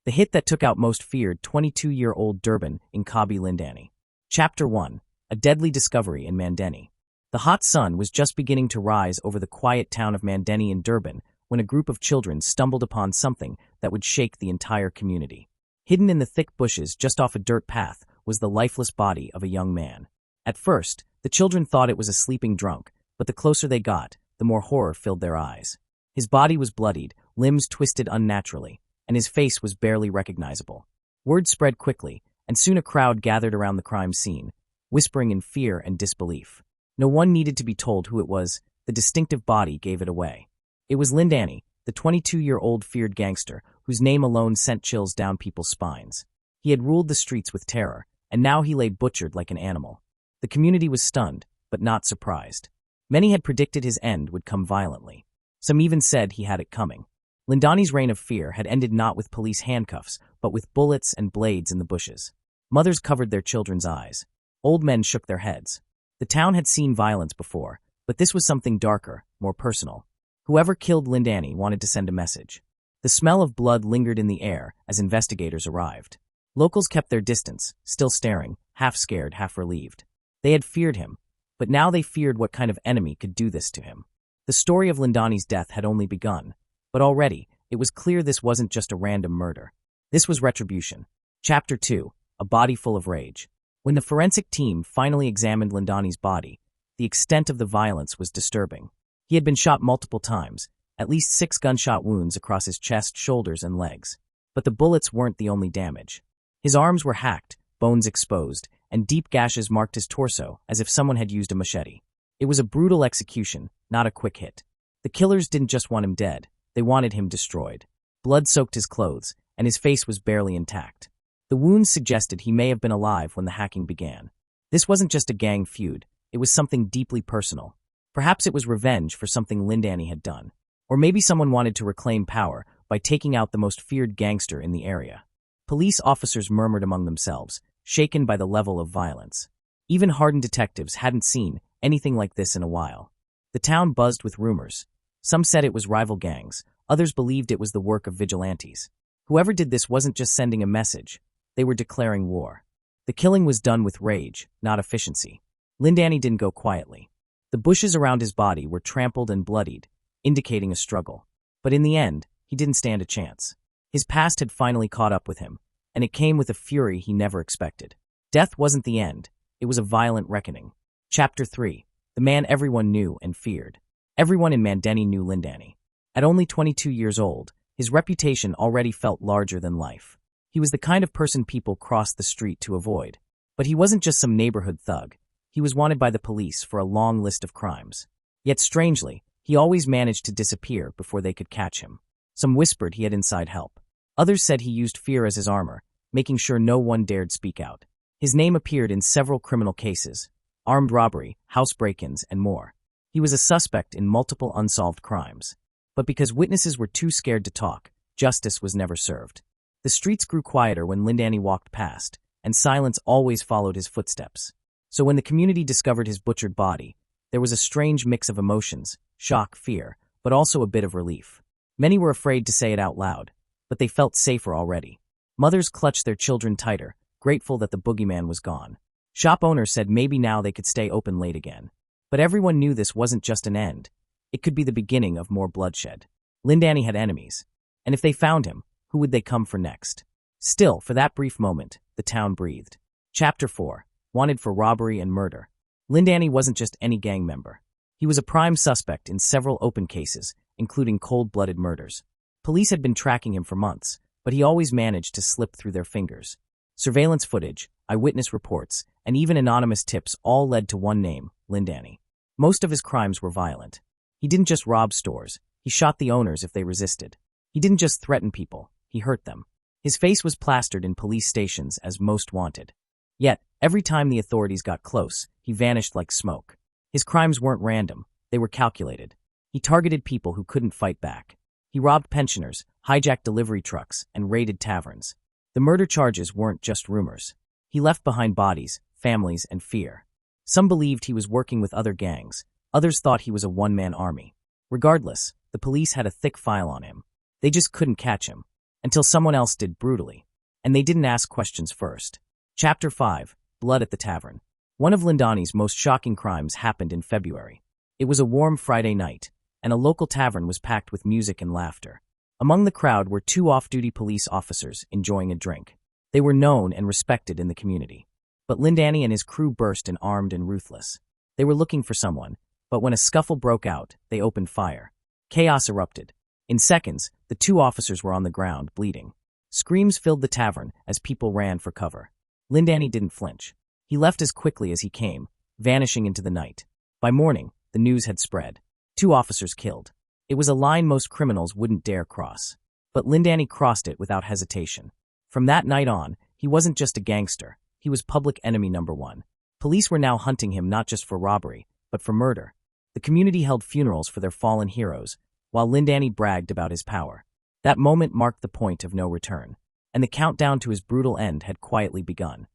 the hit that took out most feared 22-year-old Durban Inkabi Lindani. Chapter 1. A Deadly Discovery in Mandeni. The hot sun was just beginning to rise over the quiet town of Mandeni in Durban when a group of children stumbled upon something that would shake the entire community. Hidden in the thick bushes just off a dirt path was the lifeless body of a young man. At first, the children thought it was a sleeping drunk, but the closer they got, the more horror filled their eyes. His body was bloodied, limbs twisted unnaturally, and his face was barely recognizable. Word spread quickly, and soon a crowd gathered around the crime scene, whispering in fear and disbelief. No one needed to be told who it was. The distinctive body gave it away. It was Lindani, the 22-year-old feared gangster, whose name alone sent chills down people's spines. He had ruled the streets with terror, and now he lay butchered like an animal. The community was stunned, but not surprised. Many had predicted his end would come violently. Some even said he had it coming. Lindani's reign of fear had ended not with police handcuffs, but with bullets and blades in the bushes. Mothers covered their children's eyes. Old men shook their heads. The town had seen violence before, but this was something darker, more personal. Whoever killed Lindani wanted to send a message. The smell of blood lingered in the air as investigators arrived. Locals kept their distance, still staring, half scared, half relieved. They had feared him, but now they feared what kind of enemy could do this to him. The story of Lindani's death had only begun, but already it was clear this wasn't just a random murder. This was retribution. Chapter 2. A Body Full of Rage. When the forensic team finally examined Lindani's body, the extent of the violence was disturbing. He had been shot multiple times, at least 6 gunshot wounds across his chest, shoulders, and legs. But the bullets weren't the only damage. His arms were hacked, bones exposed, and deep gashes marked his torso as if someone had used a machete. It was a brutal execution, not a quick hit. The killers didn't just want him dead, they wanted him destroyed. Blood soaked his clothes, and his face was barely intact. The wounds suggested he may have been alive when the hacking began. This wasn't just a gang feud, it was something deeply personal. Perhaps it was revenge for something Lindani had done. Or maybe someone wanted to reclaim power by taking out the most feared gangster in the area. Police officers murmured among themselves, shaken by the level of violence. Even hardened detectives hadn't seen anything like this in a while. The town buzzed with rumors. Some said it was rival gangs, others believed it was the work of vigilantes. Whoever did this wasn't just sending a message, they were declaring war. The killing was done with rage, not efficiency. Lindani didn't go quietly. The bushes around his body were trampled and bloodied, indicating a struggle. But in the end, he didn't stand a chance. His past had finally caught up with him, and it came with a fury he never expected. Death wasn't the end, it was a violent reckoning. Chapter 3. The man everyone knew and feared. Everyone in Mandeni knew Lindani. At only 22 years old, his reputation already felt larger than life. He was the kind of person people crossed the street to avoid. But he wasn't just some neighborhood thug. He was wanted by the police for a long list of crimes. Yet strangely, he always managed to disappear before they could catch him. Some whispered he had inside help. Others said he used fear as his armor, making sure no one dared speak out. His name appeared in several criminal cases, armed robbery, house break-ins, and more. He was a suspect in multiple unsolved crimes. But because witnesses were too scared to talk, justice was never served. The streets grew quieter when Lindani walked past, and silence always followed his footsteps. So when the community discovered his butchered body, there was a strange mix of emotions, shock, fear, but also a bit of relief. Many were afraid to say it out loud, but they felt safer already. Mothers clutched their children tighter, grateful that the boogeyman was gone. Shop owners said maybe now they could stay open late again. But everyone knew this wasn't just an end. It could be the beginning of more bloodshed. Lindani had enemies, and if they found him, who would they come for next? Still, for that brief moment, the town breathed. Chapter 4. Wanted for robbery and murder. Lindani wasn't just any gang member. He was a prime suspect in several open cases, including cold-blooded murders. Police had been tracking him for months, but he always managed to slip through their fingers. Surveillance footage, eyewitness reports, and even anonymous tips all led to one name, Lindani. Most of his crimes were violent. He didn't just rob stores, he shot the owners if they resisted. He didn't just threaten people, he hurt them. His face was plastered in police stations as most wanted. Yet, every time the authorities got close, he vanished like smoke. His crimes weren't random, they were calculated. He targeted people who couldn't fight back. He robbed pensioners, hijacked delivery trucks, and raided taverns. The murder charges weren't just rumors. He left behind bodies, families, and fear. Some believed he was working with other gangs, others thought he was a one-man army. Regardless, the police had a thick file on him. They just couldn't catch him. until someone else did brutally. And they didn't ask questions first. Chapter 5. Blood at the Tavern. One of Lindani's most shocking crimes happened in February. It was a warm Friday night, and a local tavern was packed with music and laughter. Among the crowd were two off-duty police officers enjoying a drink. They were known and respected in the community. But Lindani and his crew burst in armed and ruthless. They were looking for someone, but when a scuffle broke out, they opened fire. Chaos erupted. In seconds, the two officers were on the ground, bleeding. Screams filled the tavern as people ran for cover. Lindani didn't flinch. He left as quickly as he came, vanishing into the night. By morning, the news had spread. 2 officers killed. It was a line most criminals wouldn't dare cross. But Lindani crossed it without hesitation. From that night on, he wasn't just a gangster. He was public enemy number 1. Police were now hunting him not just for robbery, but for murder. The community held funerals for their fallen heroes, while Lindani bragged about his power. That moment marked the point of no return, and the countdown to his brutal end had quietly begun.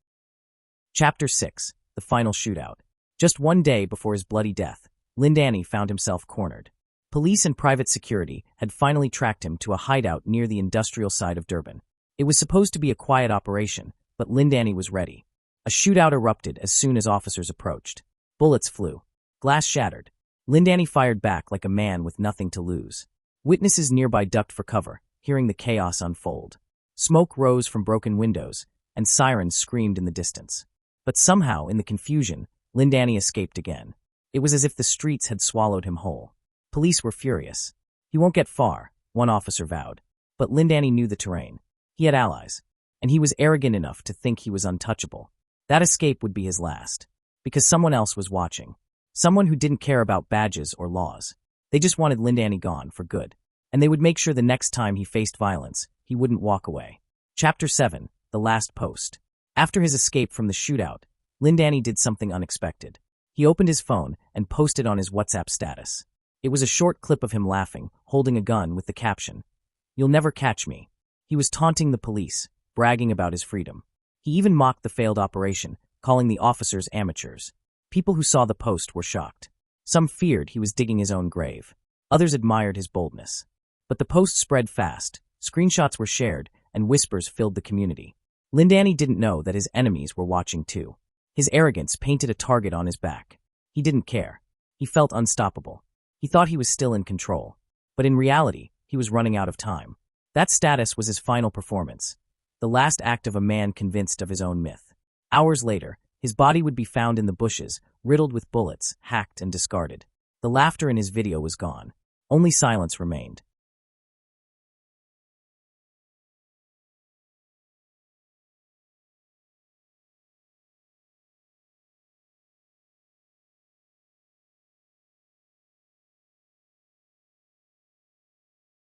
Chapter 6. The Final Shootout. Just one day before his bloody death, Lindani found himself cornered. Police and private security had finally tracked him to a hideout near the industrial side of Durban. It was supposed to be a quiet operation, but Lindani was ready. A shootout erupted as soon as officers approached. Bullets flew. Glass shattered. Lindani fired back like a man with nothing to lose. Witnesses nearby ducked for cover, hearing the chaos unfold. Smoke rose from broken windows, and sirens screamed in the distance. But somehow, in the confusion, Lindani escaped again. It was as if the streets had swallowed him whole. Police were furious. He won't get far, one officer vowed. But Lindani knew the terrain. He had allies, and he was arrogant enough to think he was untouchable. That escape would be his last, because someone else was watching. Someone who didn't care about badges or laws. They just wanted Lindani gone for good, and they would make sure the next time he faced violence, he wouldn't walk away. Chapter 7. The Last Post. After his escape from the shootout, Lindani did something unexpected. He opened his phone and posted on his WhatsApp status. It was a short clip of him laughing, holding a gun with the caption, "You'll never catch me." He was taunting the police, bragging about his freedom. He even mocked the failed operation, calling the officers amateurs. People who saw the post were shocked. Some feared he was digging his own grave. Others admired his boldness. But the post spread fast, screenshots were shared, and whispers filled the community. Lindani didn't know that his enemies were watching too. His arrogance painted a target on his back. He didn't care. He felt unstoppable. He thought he was still in control. But in reality, he was running out of time. That status was his final performance, the last act of a man convinced of his own myth. Hours later, his body would be found in the bushes, riddled with bullets, hacked and discarded. The laughter in his video was gone. Only silence remained.